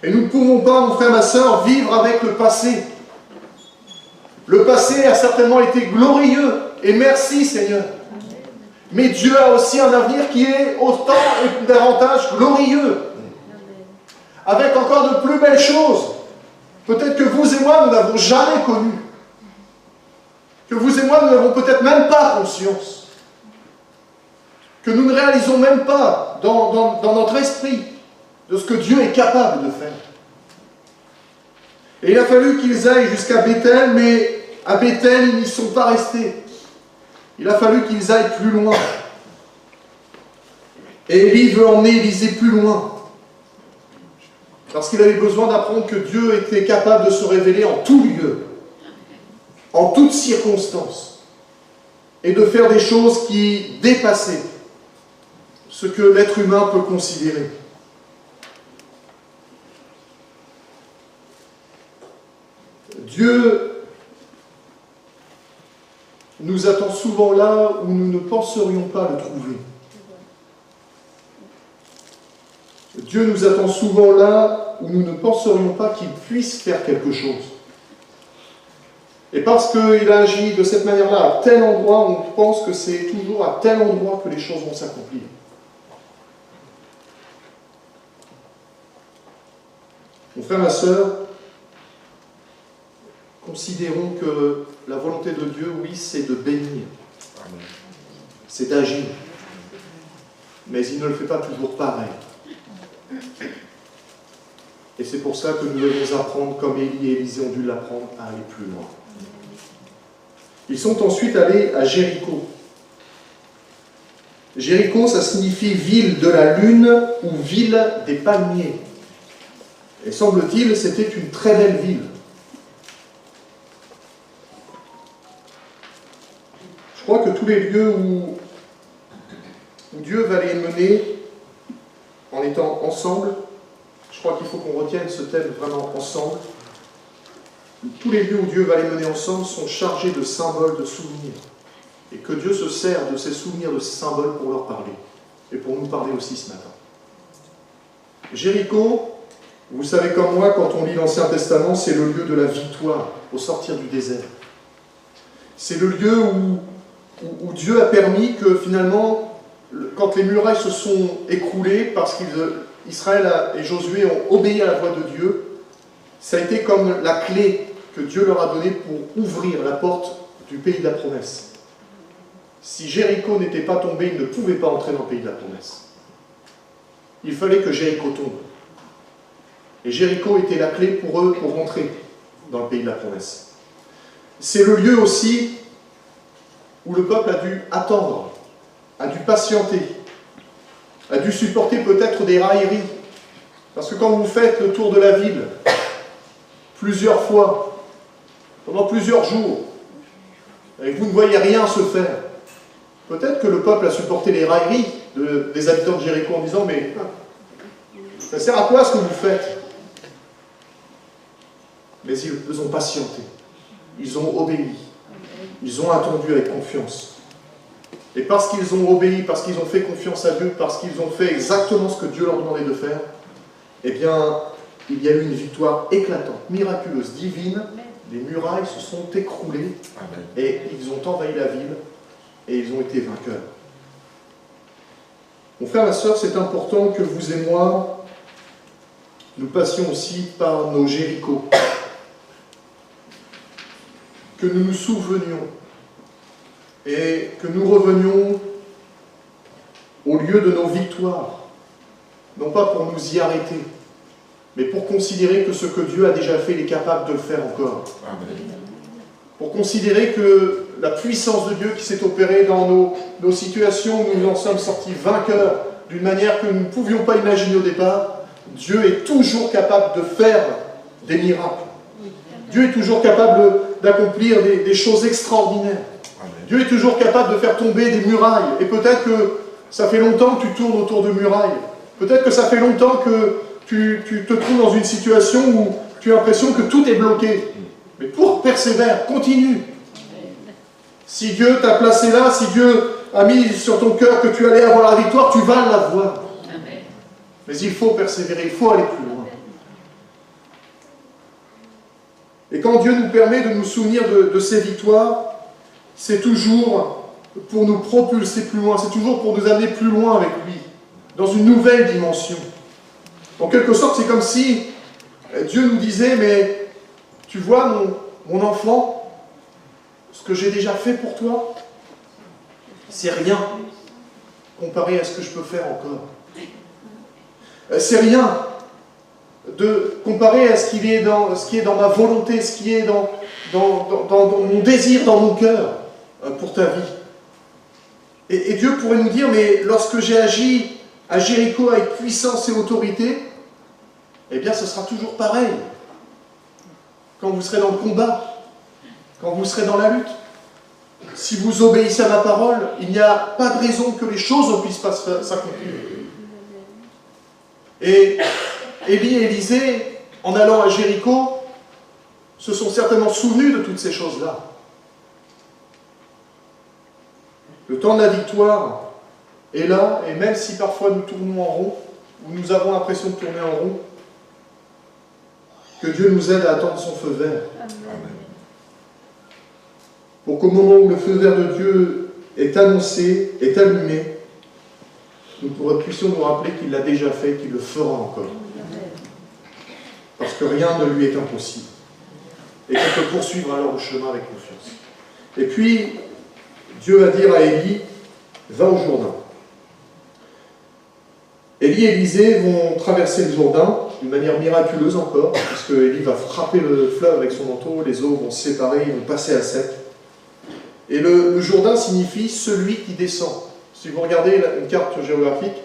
Et nous ne pouvons pas, mon frère, ma sœur, vivre avec le passé. Le passé a certainement été glorieux, et merci Seigneur. Mais Dieu a aussi un avenir qui est autant et davantage glorieux. Avec encore de plus belles choses. Peut-être que vous et moi, nous n'avons jamais connu. Que vous et moi, nous n'avons peut-être même pas conscience. Que nous ne réalisons même pas dans notre esprit de ce que Dieu est capable de faire. Et il a fallu qu'ils aillent jusqu'à Béthel, mais à Béthel, ils n'y sont pas restés. Il a fallu qu'ils aillent plus loin. Et Élie veut emmener Élisée plus loin. Parce qu'il avait besoin d'apprendre que Dieu était capable de se révéler en tout lieu, en toutes circonstances, et de faire des choses qui dépassaient ce que l'être humain peut considérer. Dieu nous attend souvent là où nous ne penserions pas le trouver. Dieu nous attend souvent là où nous ne penserions pas qu'il puisse faire quelque chose. Et parce qu'il agit de cette manière-là, à tel endroit, on pense que c'est toujours à tel endroit que les choses vont s'accomplir. Mon frère, ma sœur, considérons que la volonté de Dieu, oui, c'est de bénir. C'est d'agir. Mais il ne le fait pas toujours pareil. Et c'est pour ça que nous devons apprendre, comme Élie et Élisée ont dû l'apprendre, à aller plus loin. Ils sont ensuite allés à Jéricho. Jéricho, ça signifie ville de la lune ou ville des palmiers. Et semble-t-il, c'était une très belle ville. Je crois que tous les lieux où Dieu va les mener en étant ensemble. Je crois qu'il faut qu'on retienne ce thème vraiment ensemble. Tous les lieux où Dieu va les mener ensemble sont chargés de symboles, de souvenirs. Et que Dieu se sert de ces souvenirs, de ces symboles pour leur parler. Et pour nous parler aussi ce matin. Jéricho, vous savez comme moi, quand on lit l'Ancien Testament, c'est le lieu de la victoire au sortir du désert. C'est le lieu où Dieu a permis que finalement, quand les murailles se sont écroulées, parce qu'Israël et Josué ont obéi à la voix de Dieu, ça a été comme la clé que Dieu leur a donnée pour ouvrir la porte du pays de la promesse. Si Jéricho n'était pas tombé, ils ne pouvaient pas entrer dans le pays de la promesse. Il fallait que Jéricho tombe. Et Jéricho était la clé pour eux pour rentrer dans le pays de la promesse. C'est le lieu aussi où le peuple a dû attendre, a dû patienter, a dû supporter peut-être des railleries. Parce que quand vous faites le tour de la ville, plusieurs fois, pendant plusieurs jours, et que vous ne voyez rien se faire, peut-être que le peuple a supporté les railleries des habitants de Jéricho en disant « Mais ça sert à quoi ce que vous faites ?» Mais ils ont patienté, ils ont obéi, ils ont attendu avec confiance. Et parce qu'ils ont obéi, parce qu'ils ont fait confiance à Dieu, parce qu'ils ont fait exactement ce que Dieu leur demandait de faire, eh bien, il y a eu une victoire éclatante, miraculeuse, divine. Les murailles se sont écroulées et ils ont envahi la ville et ils ont été vainqueurs. Mon frère, ma soeur, c'est important que vous et moi, nous passions aussi par nos Jérichos. Que nous nous souvenions et que nous revenions au lieu de nos victoires, non pas pour nous y arrêter, mais pour considérer que ce que Dieu a déjà fait, il est capable de le faire encore. Amen. Pour considérer que la puissance de Dieu qui s'est opérée dans nos situations où nous en sommes sortis vainqueurs d'une manière que nous ne pouvions pas imaginer au départ, Dieu est toujours capable de faire des miracles. Dieu est toujours capable d'accomplir des choses extraordinaires. Amen. Dieu est toujours capable de faire tomber des murailles. Et peut-être que ça fait longtemps que tu tournes autour de murailles. Peut-être que ça fait longtemps que tu te trouves dans une situation où tu as l'impression que tout est bloqué. Mais persévère, continue. Si Dieu t'a placé là, si Dieu a mis sur ton cœur que tu allais avoir la victoire, tu vas l'avoir. Mais il faut persévérer, il faut aller plus loin. Et quand Dieu nous permet de nous souvenir de ces victoires, c'est toujours pour nous propulser plus loin, c'est toujours pour nous amener plus loin avec lui, dans une nouvelle dimension. En quelque sorte, c'est comme si Dieu nous disait, mais tu vois mon enfant, ce que j'ai déjà fait pour toi, c'est rien comparé à ce que je peux faire encore. C'est rien comparé à ce qui est dans ma volonté, ce qui est dans mon désir, dans mon cœur, pour ta vie. Et Dieu pourrait nous dire, mais lorsque j'ai agi à Jéricho avec puissance et autorité, eh bien ce sera toujours pareil. Quand vous serez dans le combat, quand vous serez dans la lutte, si vous obéissez à ma parole, il n'y a pas de raison que les choses ne puissent pas s'accomplir. Et Élie et Élisée, en allant à Jéricho, se sont certainement souvenus de toutes ces choses-là. Le temps de la victoire est là, et même si parfois nous tournons en rond, ou nous avons l'impression de tourner en rond, que Dieu nous aide à attendre son feu vert. Amen. Pour qu'au moment où le feu vert de Dieu est annoncé, est allumé, nous puissions nous rappeler qu'il l'a déjà fait, qu'il le fera encore. Parce que rien ne lui est impossible. Et qu'on peut poursuivre alors le chemin avec confiance. Et puis, Dieu va dire à Élie, va au Jourdain. Élie et Élisée vont traverser le Jourdain d'une manière miraculeuse encore, puisque Élie va frapper le fleuve avec son manteau, les eaux vont se séparer, ils vont passer à sec. Et le Jourdain signifie celui qui descend. Si vous regardez une carte géographique,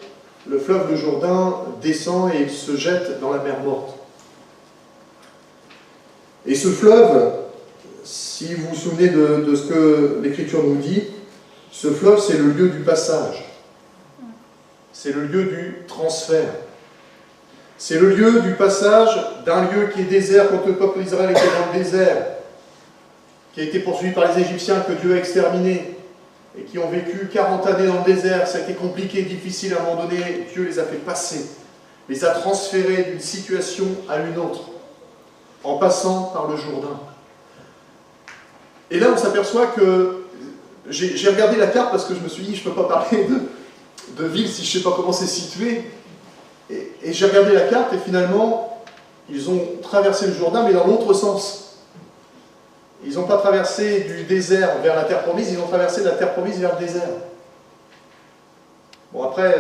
le fleuve de Jourdain descend et il se jette dans la mer Morte. Et ce fleuve, si vous vous souvenez de ce que l'Écriture nous dit, Ce fleuve, c'est le lieu du passage. C'est le lieu du transfert. C'est le lieu du passage d'un lieu qui est désert quand le peuple d'Israël était dans le désert, qui a été poursuivi par les Égyptiens que Dieu a exterminés, et qui ont vécu 40 années dans le désert. Ça a été compliqué, difficile à un moment donné. Dieu les a fait passer, les a transférés d'une situation à une autre, en passant par le Jourdain. Et là, on s'aperçoit que... J'ai regardé la carte parce que je me suis dit, je ne peux pas parler de ville si je ne sais pas comment c'est situé. Et j'ai regardé la carte et finalement, ils ont traversé le Jourdain, mais dans l'autre sens. Ils n'ont pas traversé du désert vers la terre promise, ils ont traversé de la terre promise vers le désert. Bon, après,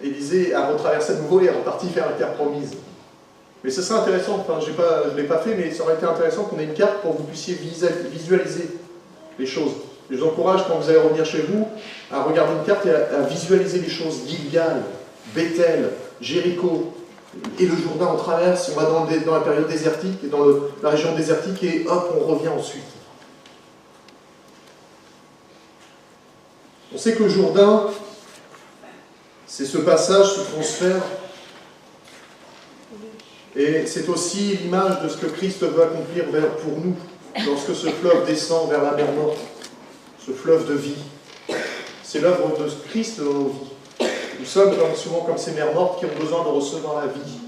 Élisée a retraversé de nouveau et est reparti vers la terre promise. Mais ce serait intéressant, enfin je ne l'ai pas fait, mais ça aurait été intéressant qu'on ait une carte pour que vous puissiez visualiser les choses. Je vous encourage, quand vous allez revenir chez vous, à regarder une carte et à visualiser les choses. Gilgal, Bethel, Jéricho, et le Jourdain, on traverse, on va dans la période désertique, et dans la région désertique, et hop, on revient ensuite. On sait que le Jourdain, c'est ce passage, ce transfert, et c'est aussi l'image de ce que Christ veut accomplir pour nous, lorsque ce fleuve descend vers la mer morte, ce fleuve de vie. C'est l'œuvre de Christ dans nos vies. Nous sommes souvent comme ces mers mortes qui ont besoin de recevoir la vie.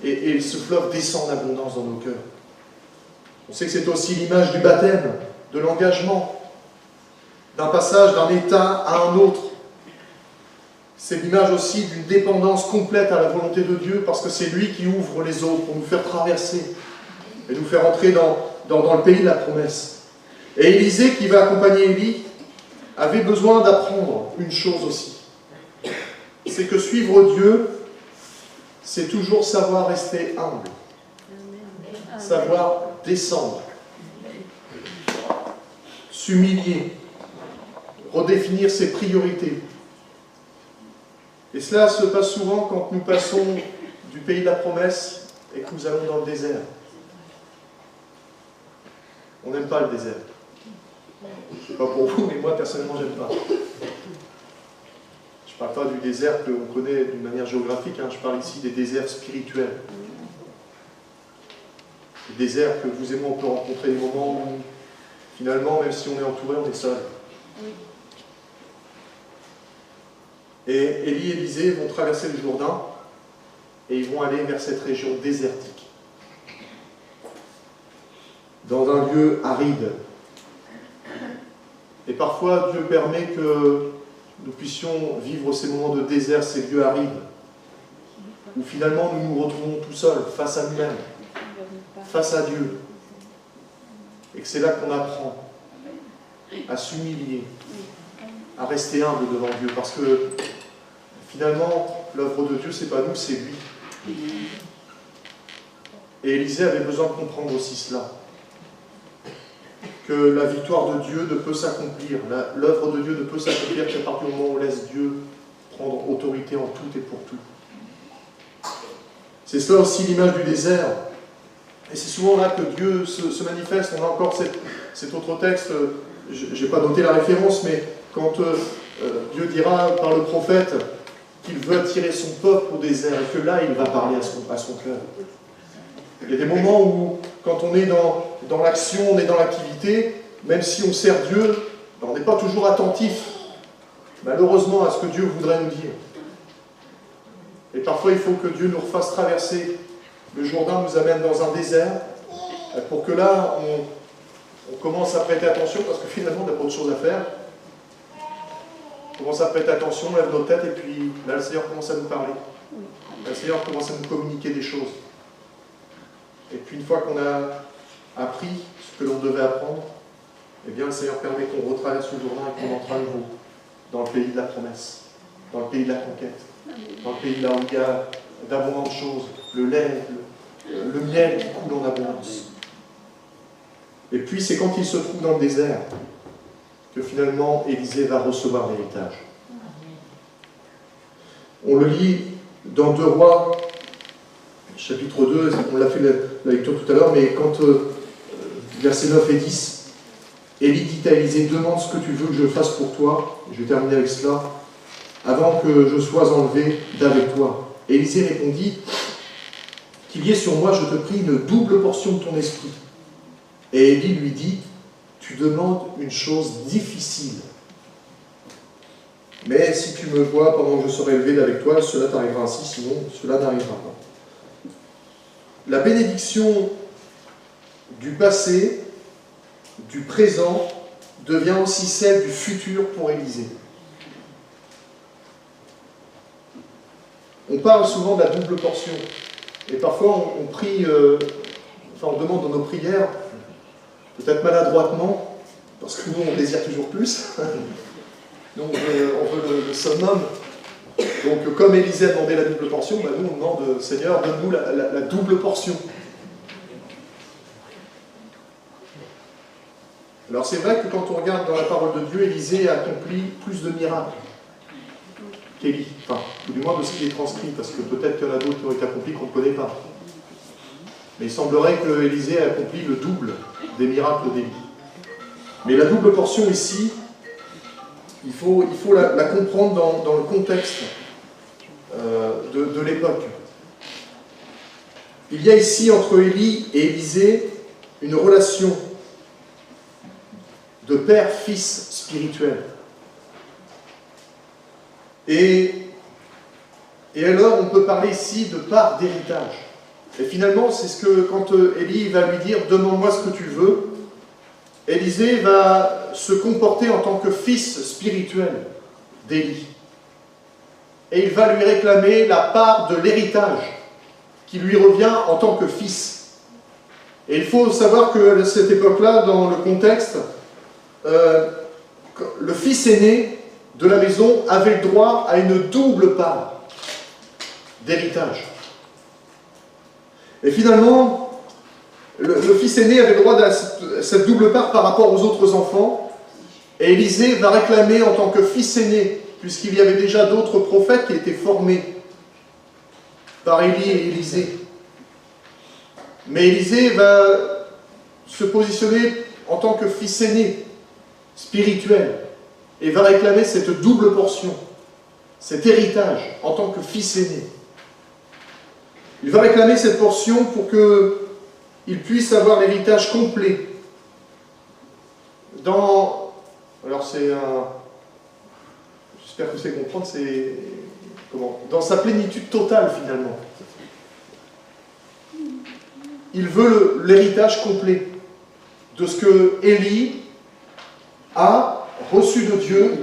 Et ce fleuve descend en abondance dans nos cœurs. On sait que c'est aussi l'image du baptême, de l'engagement, d'un passage d'un état à un autre. C'est l'image aussi d'une dépendance complète à la volonté de Dieu, parce que c'est lui qui ouvre les eaux pour nous faire traverser et nous faire entrer dans le pays de la promesse. Et Élisée, qui va accompagner Élie, avait besoin d'apprendre une chose aussi. C'est que suivre Dieu, c'est toujours savoir rester humble, savoir descendre, s'humilier, redéfinir ses priorités. Et cela se passe souvent quand nous passons du pays de la promesse et que nous allons dans le désert. On n'aime pas le désert. Je ne sais pas pour vous, mais moi personnellement, j'aime pas. Je ne parle pas du désert que l'on connaît d'une manière géographique, hein. Je parle ici des déserts spirituels. Des déserts que vous et moi on peut rencontrer, des moments où finalement, même si on est entouré, on est seul. Et Élie et Élisée vont traverser le Jourdain et ils vont aller vers cette région désertique, dans un lieu aride. Et parfois, Dieu permet que nous puissions vivre ces moments de désert, ces lieux arides, où finalement nous nous retrouvons tout seuls, face à nous-mêmes, face à Dieu. Et que c'est là qu'on apprend à s'humilier, à rester humble devant Dieu, parce que finalement, l'œuvre de Dieu, c'est pas nous, c'est lui. Et Élisée avait besoin de comprendre aussi cela, que la victoire de Dieu ne peut s'accomplir, l'œuvre de Dieu ne peut s'accomplir qu'à partir du moment où on laisse Dieu prendre autorité en tout et pour tout. C'est cela aussi l'image du désert. Et c'est souvent là que Dieu se manifeste. On a encore cet autre texte, je n'ai pas noté la référence, mais quand Dieu dira par le prophète qu'il veut attirer son peuple au désert, et que là, il va parler à son cœur. Il y a des moments où, quand on est dans l'action, on est dans l'activité, même si on sert Dieu, on n'est pas toujours attentif, malheureusement, à ce que Dieu voudrait nous dire. Et parfois, il faut que Dieu nous refasse traverser. Le Jourdain nous amène dans un désert, pour que là, on commence à prêter attention, parce que finalement, on n'a pas autre chose à faire. On commence à prêter attention, on lève nos têtes, et puis là, le Seigneur commence à nous parler. Là, le Seigneur commence à nous communiquer des choses. Et puis, une fois qu'on a appris ce que l'on devait apprendre, eh bien, le Seigneur permet qu'on retraverse le Jourdain et qu'on entre à nouveau dans le pays de la promesse, dans le pays de la conquête, dans le pays là où il y a d'abondantes choses, le lait, le miel qui coule en abondance. Et puis, c'est quand il se trouve dans le désert que finalement Élisée va recevoir l'héritage. On le lit dans 2 Rois, chapitre 2, on l'a fait la lecture tout à l'heure, mais quand, versets 9 et 10, Élie dit à Élisée, demande ce que tu veux que je fasse pour toi. Je vais terminer avec cela. Avant que je sois enlevé d'avec toi. Élisée répondit, qu'il y ait sur moi, je te prie, une double portion de ton esprit. Et Élie lui dit, tu demandes une chose difficile. Mais si tu me vois pendant que je serai élevé d'avec toi, cela t'arrivera ainsi, sinon cela n'arrivera pas. La bénédiction du passé, du présent, devient aussi celle du futur pour Élisée. On parle souvent de la double portion. Et parfois on prie, on demande dans nos prières, peut-être maladroitement, parce que nous on désire toujours plus. Donc on veut le summum. Donc comme Élisée a demandé la double portion, nous on demande, Seigneur, donne-nous la double portion. Alors c'est vrai que quand on regarde dans la parole de Dieu, Élisée a accompli plus de miracles qu'Élie, ou du moins de ce qui est transcrit, parce que peut-être qu'il y en a d'autres qui ont été accomplis qu'on ne connaît pas. Mais il semblerait que Élisée a accompli le double des miracles d'Élie. Mais la double portion ici, il faut la comprendre dans le contexte de l'époque. Il y a ici entre Élie et Élisée une relation de père-fils spirituel. Et alors, on peut parler ici de part d'héritage. Et finalement, c'est ce que, quand Élie va lui dire « Demande-moi ce que tu veux », Élisée va se comporter en tant que fils spirituel d'Élie. Et il va lui réclamer la part de l'héritage qui lui revient en tant que fils. Et il faut savoir que à cette époque-là, dans le contexte, le fils aîné de la maison avait le droit à une double part d'héritage. Et finalement, le fils aîné avait le droit à cette double part par rapport aux autres enfants, et Élisée va réclamer en tant que fils aîné, puisqu'il y avait déjà d'autres prophètes qui étaient formés par Élie et Élisée. Mais Élisée va se positionner en tant que fils aîné, spirituel, et va réclamer cette double portion, cet héritage en tant que fils aîné. Il va réclamer cette portion pour qu'il puisse avoir l'héritage complet. Alors c'est j'espère que vous allez comprendre, dans sa plénitude totale finalement. Il veut l'héritage complet de ce que Élie a reçu de Dieu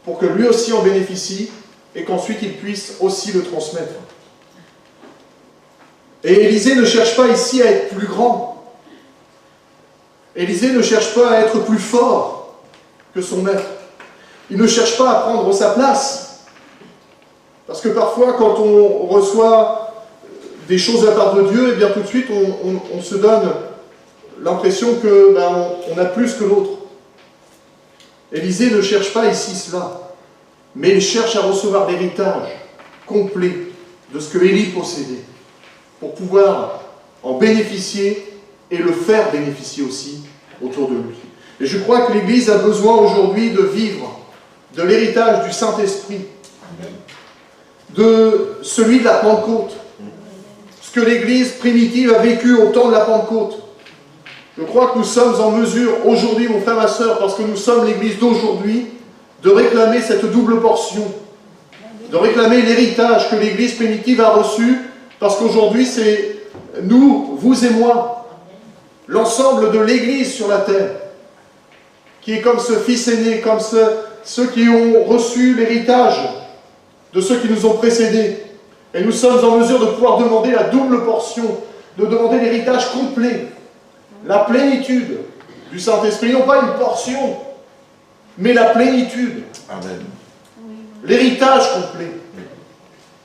pour que lui aussi en bénéficie et qu'ensuite il puisse aussi le transmettre. Et Élisée ne cherche pas ici à être plus grand. Élisée ne cherche pas à être plus fort que son maître. Il ne cherche pas à prendre sa place. Parce que parfois, quand on reçoit des choses de la part de Dieu, et bien tout de suite, on se donne l'impression qu'on a plus que l'autre. Élisée ne cherche pas ici cela, mais il cherche à recevoir l'héritage complet de ce que Élie possédait, pour pouvoir en bénéficier et le faire bénéficier aussi autour de lui. Et je crois que l'Église a besoin aujourd'hui de vivre de l'héritage du Saint-Esprit, de celui de la Pentecôte, ce que l'Église primitive a vécu au temps de la Pentecôte. Je crois que nous sommes en mesure aujourd'hui, mon frère, ma sœur, parce que nous sommes l'Église d'aujourd'hui, de réclamer cette double portion, de réclamer l'héritage que l'Église primitive a reçu, parce qu'aujourd'hui c'est nous, vous et moi, l'ensemble de l'Église sur la terre, qui est comme ce fils aîné, comme ceux qui ont reçu l'héritage de ceux qui nous ont précédés. Et nous sommes en mesure de pouvoir demander la double portion, de demander l'héritage complet, la plénitude du Saint-Esprit, non pas une portion, mais la plénitude. Amen. L'héritage complet.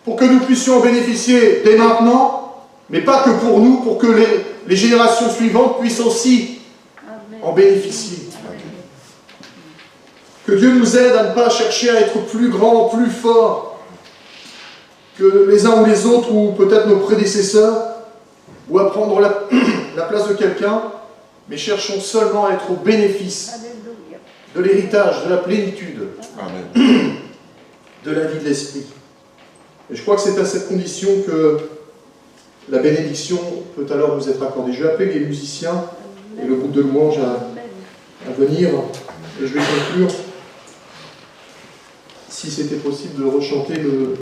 Pour que nous puissions en bénéficier dès maintenant, mais pas que pour nous, pour que les générations suivantes puissent aussi en bénéficier. Que Dieu nous aide à ne pas chercher à être plus grand, plus fort que les uns ou les autres, ou peut-être nos prédécesseurs, ou à prendre la place de quelqu'un, mais cherchons seulement à être au bénéfice Alléluia. de l'héritage, de la plénitude, Amen. de la vie de l'Esprit. Et je crois que c'est à cette condition que la bénédiction peut alors nous être accordée. Je vais appeler les musiciens et le groupe de louanges à venir. Et je vais conclure, si c'était possible, de rechanter le...